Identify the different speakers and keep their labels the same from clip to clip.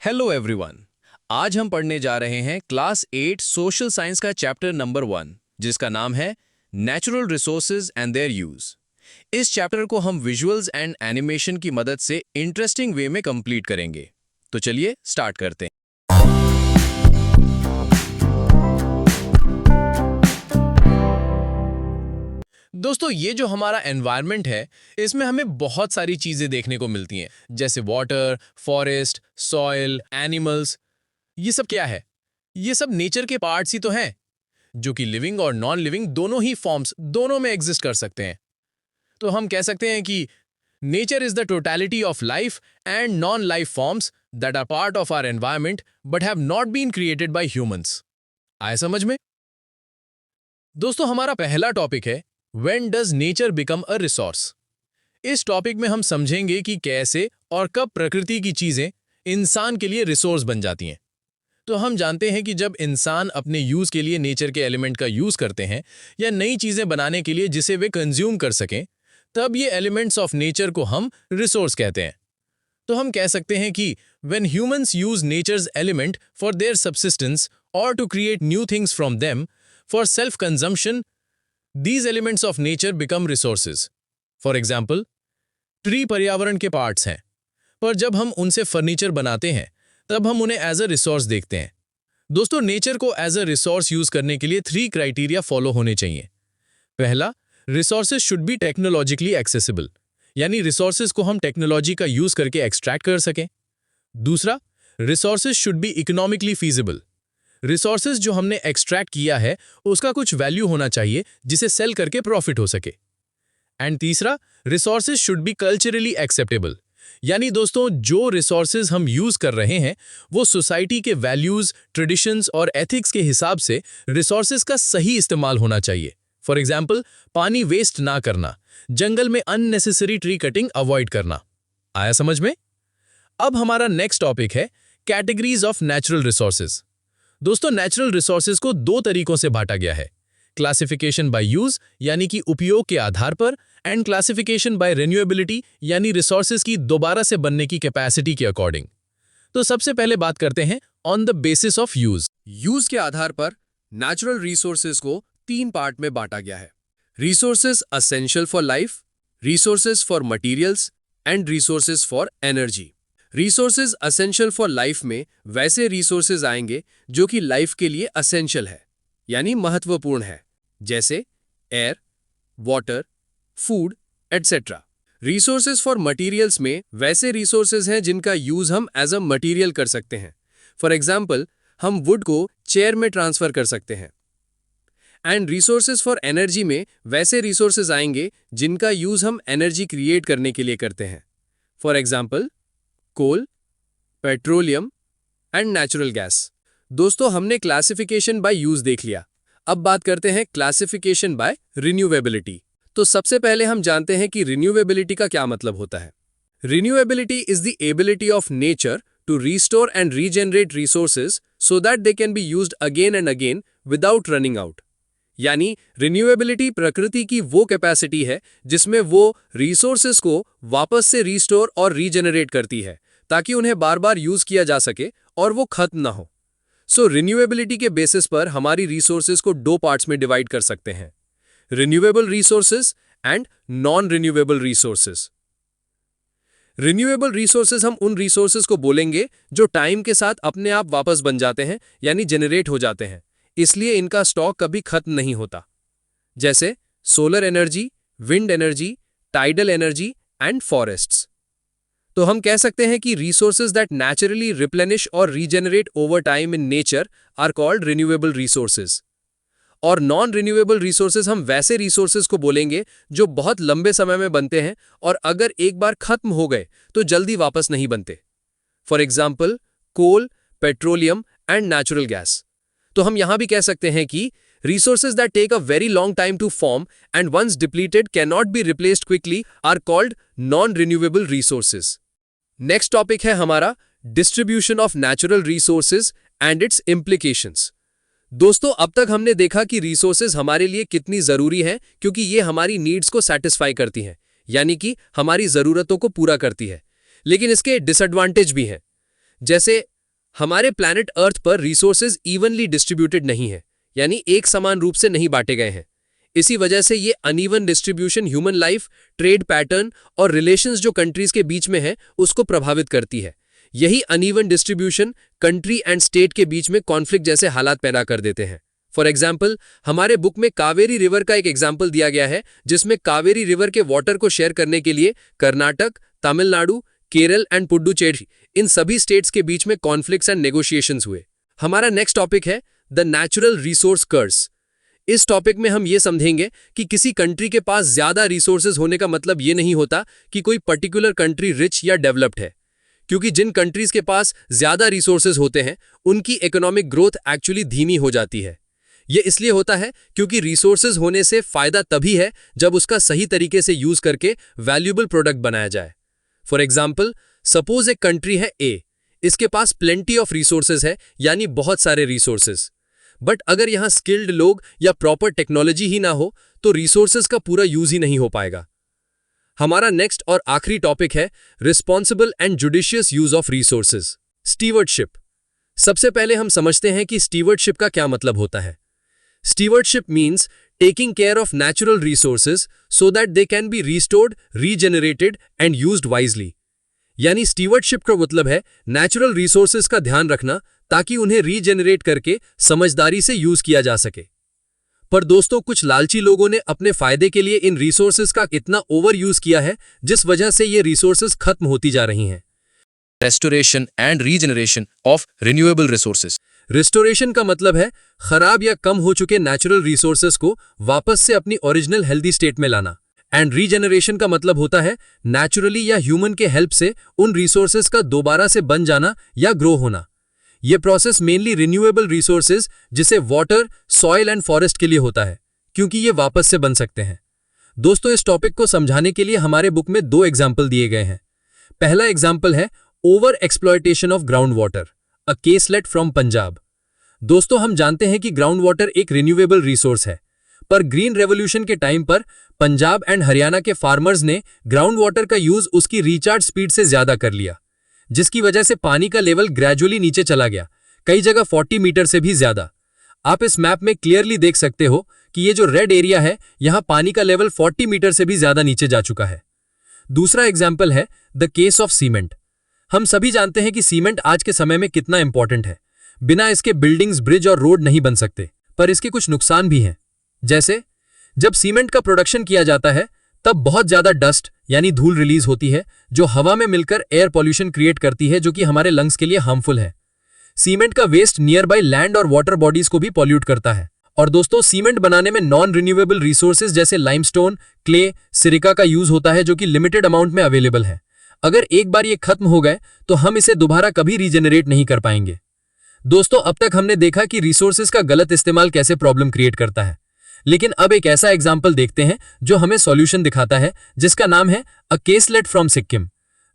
Speaker 1: Hello everyone. आज हम पढ़ने जा रहे हैं क्लास 8 सोशल साइंस का चैप्टर नंबर 1, जिसका नाम है natural resources and their use. इस चैप्टर को हम विजुअल्स एंड एनिमेशन की मदद से इंटरेस्टिंग वे में कंप्लीट करेंगे। तो चलिए स्टार्ट करते हैं। दोस्तों, ये जो हमारा एनवायरनमेंट है, इसमें हमें बहुत सारी चीजें देखने को मिलती हैं, जैसे वाटर, फॉरेस्ट, सॉइल, एनिमल्स। ये सब क्या है? ये सब नेचर के पार्ट्स ही तो हैं, जो कि लिविंग और नॉन लिविंग दोनों ही फॉर्म्स दोनों में एग्जिस्ट कर सकते हैं। तो हम कह सकते हैं कि nature is the totality of life and non life forms that are part of our environment but have not been created by humans. आए समझ में? दोस्तों, हमारा पहला टॉपिक है when does nature become a resource. इस टॉपिक में हम समझेंगे कि कैसे और कब प्रकृति की चीजें इंसान के लिए रिसोर्स बन जाती हैं। तो हम जानते हैं कि जब इंसान अपने यूज के लिए नेचर के एलिमेंट का यूज करते हैं या नई चीजें बनाने के लिए जिसे वे कंज्यूम कर सकें, तब ये एलिमेंट्स ऑफ नेचर को हम रिसोर्स कहते हैं। तो हम कह सकते हैं कि when humans use nature's element for their subsistence और to create new things from them for self consumption, these elements of nature become resources. For example, tree पर्यावरण के पार्ट्स हैं, पर जब हम उनसे फर्नीचर बनाते हैं तब हम उन्हें एज अ रिसोर्स देखते हैं। दोस्तों, नेचर को एज अ रिसोर्स यूज करने के लिए 3 क्राइटेरिया फॉलो होने चाहिए। पहला, resources should be technologically accessible, यानी रिसोर्सेज को हम टेक्नोलॉजी का यूज करके एक्सट्रैक्ट कर सकें। दूसरा, resources should be economically feasible, resources जो हमने एक्सट्रैक्ट किया है उसका कुछ वैल्यू होना चाहिए जिसे सेल करके प्रॉफिट हो सके। एंड तीसरा, resources should be culturally acceptable, यानी दोस्तों जो रिसोर्सेज हम यूज कर रहे हैं वो सोसाइटी के वैल्यूज, ट्रेडिशंस और एथिक्स के हिसाब से रिसोर्सेज का सही इस्तेमाल होना चाहिए। फॉर एग्जाम्पल, पानी वेस्ट ना करना, जंगल में अननेसेसरी ट्री कटिंग अवॉइड करना। आया समझ में? अब हमारा नेक्स्ट टॉपिक है कैटेगरीज ऑफ नेचुरल रिसोर्सेज। दोस्तों, नेचुरल रिसोर्सेज को 2 तरीकों से बांटा गया है, क्लासिफिकेशन बाय यूज यानी कि उपयोग के आधार पर, एंड क्लासिफिकेशन बाय रिन्यूएबिलिटी यानी रिसोर्सेज की दोबारा से बनने की कैपेसिटी के अकॉर्डिंग। तो सबसे पहले बात करते हैं on the basis of use. Use के आधार पर नेचुरल रिसोर्सेज को 3 पार्ट में बांटा गया है: resources essential for life, resources for materials and resources for energy. Resources essential for life में वैसे रिसोर्सेज आएंगे जो कि लाइफ के लिए असेंशियल है, यानी महत्वपूर्ण है, जैसे air, water, food etcetera. Resources for materials में वैसे रिसोर्सेज हैं जिनका यूज हम एज अ मटीरियल कर सकते हैं। फॉर एग्जाम्पल, हम वुड को चेयर में ट्रांसफर कर सकते हैं। एंड रिसोर्सेज फॉर एनर्जी में वैसे रिसोर्सेज आएंगे जिनका यूज हम एनर्जी क्रिएट करने के लिए करते हैं। For example, coal, petroleum and natural gas. दोस्तों, हमने क्लासिफिकेशन बाय यूज देख लिया। अब बात करते हैं क्लासिफिकेशन बाय रिन्यूएबिलिटी। तो सबसे पहले हम जानते हैं कि रिन्यूएबिलिटी का क्या मतलब होता है। Renewability is the ability of nature to restore and regenerate resources so that they can be used again and again without running out. यानी रिन्यूएबिलिटी प्रकृति की वो कैपेसिटी है जिसमें वो रिसोर्सेज को वापस से रीस्टोर और रीजनरेट करती है ताकि उन्हें बार बार यूज किया जा सके और वो खत्म ना हो। सो रिन्यूएबिलिटी के बेसिस पर हमारी रिसोर्सेज को 2 पार्ट्स में डिवाइड कर सकते हैं: renewable resources and non renewable resources. Renewable resources हम उन रिसोर्सेज को बोलेंगे जो टाइम के साथ अपने आप वापस बन जाते हैं, यानी जनरेट हो जाते हैं, इसलिए इनका स्टॉक कभी खत्म नहीं होता, जैसे solar energy, wind energy, tidal energy and forests. तो हम कह सकते हैं कि रिसोर्सेज दैट नेचुरली रिप्लेनिश और regenerate over time in nature are called renewable resources. और नॉन रिन्यूएबल रिसोर्सेज हम वैसे रिसोर्सेज को बोलेंगे जो बहुत लंबे समय में बनते हैं और अगर एक बार खत्म हो गए तो जल्दी वापस नहीं बनते। For example, coal, petroleum and natural gas. तो हम यहां भी कह सकते हैं कि resources that take a very long time to form and once depleted cannot be replaced quickly are called non-renewable resources. Next topic है हमारा distribution of natural resources and its implications. दोस्तों, अब तक हमने देखा कि resources हमारे लिए कितनी जरूरी हैं क्योंकि ये हमारी needs को satisfy करती हैं, यानी कि हमारी जरूरतों को पूरा करती है। लेकिन इसके disadvantage भी हैं, जैसे
Speaker 2: हमारे प्लैनेट अर्थ पर रिसोर्सेज इवनली डिस्ट्रीब्यूटेड नहीं है, यानी एक समान रूप से नहीं बांटे गए हैं। इसी वजह से ये uneven distribution human life, trade pattern और रिलेशंस जो कंट्रीज के बीच में है उसको प्रभावित करती है। यही uneven distribution country and state के बीच में कॉन्फ्लिक्ट जैसे हालात पैदा कर देते हैं। फॉर एग्जाम्पल, हमारे बुक में कावेरी रिवर का एक एग्जाम्पल दिया गया है, जिसमें कावेरी रिवर के वाटर को शेयर करने के लिए कर्नाटक, तमिलनाडु, केरल एंड पुडुचेरी इन सभी स्टेट्स के बीच में कॉन्फ्लिक्ट्स एंड नेगोशिएशंस हुए। हमारा नेक्स्ट टॉपिक है द नेचुरल रिसोर्स कर्स। इस टॉपिक में हम ये समझेंगे कि किसी कंट्री के पास ज्यादा रिसोर्सेज होने का मतलब ये नहीं होता कि कोई पर्टिकुलर कंट्री रिच या डेवलप्ड है, क्योंकि जिन कंट्रीज के पास ज्यादा रिसोर्सेज होते हैं उनकी इकोनॉमिक ग्रोथ एक्चुअली धीमी हो जाती है। ये इसलिए होता है क्योंकि रिसोर्सेज होने से फायदा तभी है जब उसका सही तरीके से यूज करके वैल्यूएबल प्रोडक्ट बनाया जाए। फॉर एग्जाम्पल, सपोज एक कंट्री है ए, इसके पास प्लेंटी ऑफ रिसोर्सेज है, यानी बहुत सारे रिसोर्सेज, बट अगर यहां स्किल्ड लोग या प्रॉपर टेक्नोलॉजी ही ना हो तो रिसोर्सेज का पूरा यूज ही नहीं हो पाएगा। हमारा नेक्स्ट और आखिरी टॉपिक है responsible and judicious use of resources, stewardship. सबसे पहले हम समझते हैं कि स्टीवर्डशिप का क्या मतलब होता है। Stewardship means taking care of natural resources so that they can be restored, regenerated and used wisely। यानी स्टीवर्डशिप का मतलब है नेचुरल रिसोर्सेज का ध्यान रखना ताकि उन्हें रीजेनरेट करके समझदारी से यूज किया जा सके। पर दोस्तों, कुछ लालची लोगों ने अपने फायदे के लिए इन रिसोर्सेज का इतना ओवर यूज किया है जिस वजह से ये रिसोर्सेज खत्म होती जा रही हैं।
Speaker 1: Restoration and regeneration of renewable resources.
Speaker 2: Restoration का मतलब है खराब या कम हो चुके नेचुरल रिसोर्सेज को वापस से अपनी ओरिजिनल हेल्दी स्टेट में लाना। एंड रीजेनरेशन का मतलब होता है नेचुरली या ह्यूमन के हेल्प से उन रिसोर्सेज का दोबारा से बन जाना या ग्रो होना। यह प्रोसेस मेनली रिन्यूएबल रिसोर्सेज जिसे वाटर, सॉइल एंड फॉरेस्ट के लिए होता है, क्योंकि ये वापस से बन सकते हैं। दोस्तों, इस टॉपिक को समझाने के लिए हमारे बुक में 2 एग्जाम्पल दिए गए हैं। पहला एग्जाम्पल है over exploitation of ground water, a caselet from Punjab. दोस्तों, हम जानते हैं कि ग्राउंड वाटर एक रिन्यूएबल रिसोर्स है, पर ग्रीन रेवोल्यूशन के टाइम पर पंजाब एंड हरियाणा के फार्मर्स ने ग्राउंड वाटर का यूज उसकी रिचार्ज स्पीड से ज्यादा कर लिया, जिसकी वजह से पानी का लेवल ग्रेजुअली नीचे चला गया, कई जगह 40 मीटर से भी ज्यादा। आप इस मैप में क्लियरली देख सकते हो कि ये जो रेड एरिया है, यहां पानी का लेवल 40 मीटर से भी ज्यादा नीचे जा चुका है। दूसरा एग्जाम्पल है द केस ऑफ सीमेंट। हम सभी जानते हैं कि सीमेंट आज के समय में कितना इंपॉर्टेंट है। बिना इसके बिल्डिंग्स, ब्रिज और रोड नहीं बन सकते, पर इसके कुछ नुकसान भी हैं। जैसे जब सीमेंट का प्रोडक्शन किया जाता है तब बहुत ज्यादा डस्ट यानी धूल रिलीज होती है, जो हवा में मिलकर एयर पॉल्यूशन क्रिएट करती है, जो कि हमारे लंग्स के लिए हार्मफुल है। सीमेंट का वेस्ट नियर बाय लैंड और वाटर बॉडीज को भी पॉल्यूट करता है। और दोस्तों, सीमेंट बनाने में नॉन रिन्यूएबल रिसोर्सेज जैसे लाइमस्टोन, क्ले, सिरिका का यूज होता है, जो कि लिमिटेड अमाउंट में अवेलेबल है। अगर एक बार ये खत्म हो गए तो हम इसे दोबारा कभी रीजेनरेट नहीं कर पाएंगे। दोस्तों, अब तक हमने देखा कि रिसोर्सेज का गलत इस्तेमाल कैसे प्रॉब्लम क्रिएट करता है, लेकिन अब एक ऐसा एग्जाम्पल देखते हैं जो हमें सॉल्यूशन दिखाता है, जिसका नाम है अ केसलेट फ्रॉम सिक्किम।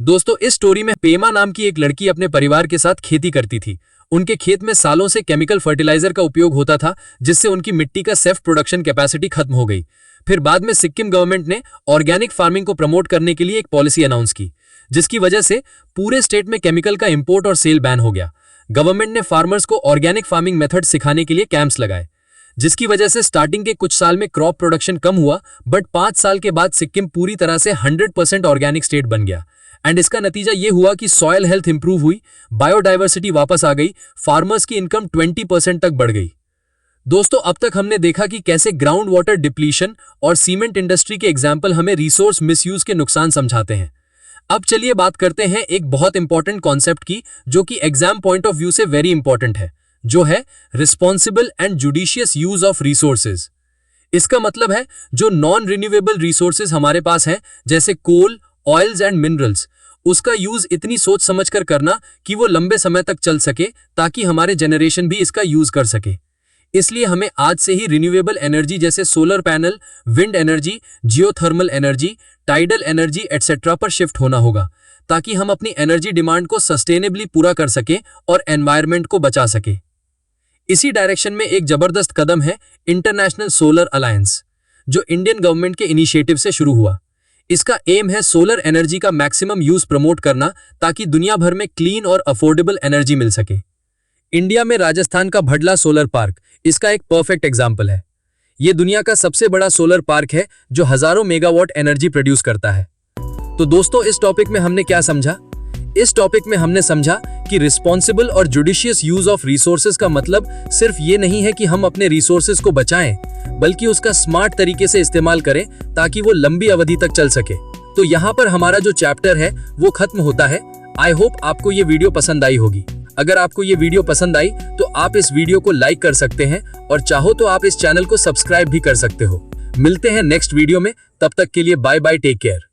Speaker 2: दोस्तों, इस स्टोरी में पेमा नाम की एक लड़की अपने परिवार के साथ खेती करती थी। उनके खेत में सालों से केमिकल फर्टिलाइजर का उपयोग होता था, जिससे उनकी मिट्टी का सेल्फ प्रोडक्शन कैपेसिटी खत्म हो गई। फिर बाद में सिक्किम गवर्नमेंट ने ऑर्गेनिक फार्मिंग को प्रमोट करने के लिए एक पॉलिसी अनाउंस की, जिसकी वजह से पूरे स्टेट में केमिकल का इंपोर्ट और सेल बैन हो गया। गवर्नमेंट ने फार्मर्स को ऑर्गेनिक फार्मिंग मेथड सिखाने के लिए कैंप्स लगाए, जिसकी वजह से स्टार्टिंग के कुछ साल में क्रॉप प्रोडक्शन कम हुआ, बट 5 साल के बाद सिक्किम पूरी तरह से 100% ऑर्गेनिक स्टेट बन गया। एंड इसका नतीजा ये हुआ कि सॉयल हेल्थ इंप्रूव हुई, बायोडाइवर्सिटी वापस आ गई, फार्मर्स की इनकम 20% तक बढ़ गई। दोस्तों, अब तक हमने देखा कि कैसे ग्राउंड वाटर डिप्लीशन और सीमेंट इंडस्ट्री के एग्जाम्पल हमें रिसोर्स मिसयूज के नुकसान समझाते हैं। अब चलिए बात करते हैं एक बहुत इंपॉर्टेंट कॉन्सेप्ट की, जो कि एग्जाम पॉइंट ऑफ व्यू से वेरी इंपॉर्टेंट है, जो है responsible and judicious use of resources. इसका मतलब है जो नॉन रिन्यूएबल रिसोर्सेज हमारे पास हैं, जैसे कोल, ऑयल्स एंड मिनरल्स, उसका यूज इतनी सोच समझकर करना कि वो लंबे समय तक चल सके, ताकि हमारे जनरेशन भी इसका यूज कर सके। इसलिए हमें आज से ही रिन्यूएबल एनर्जी जैसे solar panel, wind energy, geothermal energy, tidal energy etcetera पर शिफ्ट होना होगा, ताकि हम अपनी एनर्जी डिमांड को सस्टेनेबली पूरा कर सके और एनवायरनमेंट को बचा सके। इसी डायरेक्शन में एक जबरदस्त कदम है इंटरनेशनल सोलर अलायंस, जो इंडियन गवर्नमेंट के इनिशिएटिव से शुरू हुआ। इसका एम है सोलर एनर्जी का मैक्सिमम यूज प्रमोट करना ताकि दुनिया भर में क्लीन और अफोर्डेबल एनर्जी मिल सके। इंडिया में राजस्थान का भडला सोलर पार्क इसका एक परफेक्ट एग्जाम्पल है। यह दुनिया का सबसे बड़ा सोलर पार्क है जो हजारों मेगावाट एनर्जी प्रोड्यूस करता है। तो दोस्तों, इस टॉपिक में हमने क्या समझा? इस टॉपिक में हमने समझा कि रिस्पॉन्सिबल और जुडिशियस यूज ऑफ रिसोर्सेज का मतलब सिर्फ ये नहीं है कि हम अपने रिसोर्सेज को बचाएं, बल्कि उसका स्मार्ट तरीके से इस्तेमाल करें ताकि वो लंबी अवधि तक चल सके। तो यहाँ पर हमारा जो चैप्टर है वो खत्म होता है। आई होप आपको ये वीडियो पसंद आई होगी। अगर आपको ये वीडियो पसंद आई तो आप इस वीडियो को लाइक कर सकते हैं और चाहो तो आप इस चैनल को सब्सक्राइब भी कर सकते हो। मिलते हैं नेक्स्ट वीडियो में, तब तक के लिए बाय बाय, टेक केयर।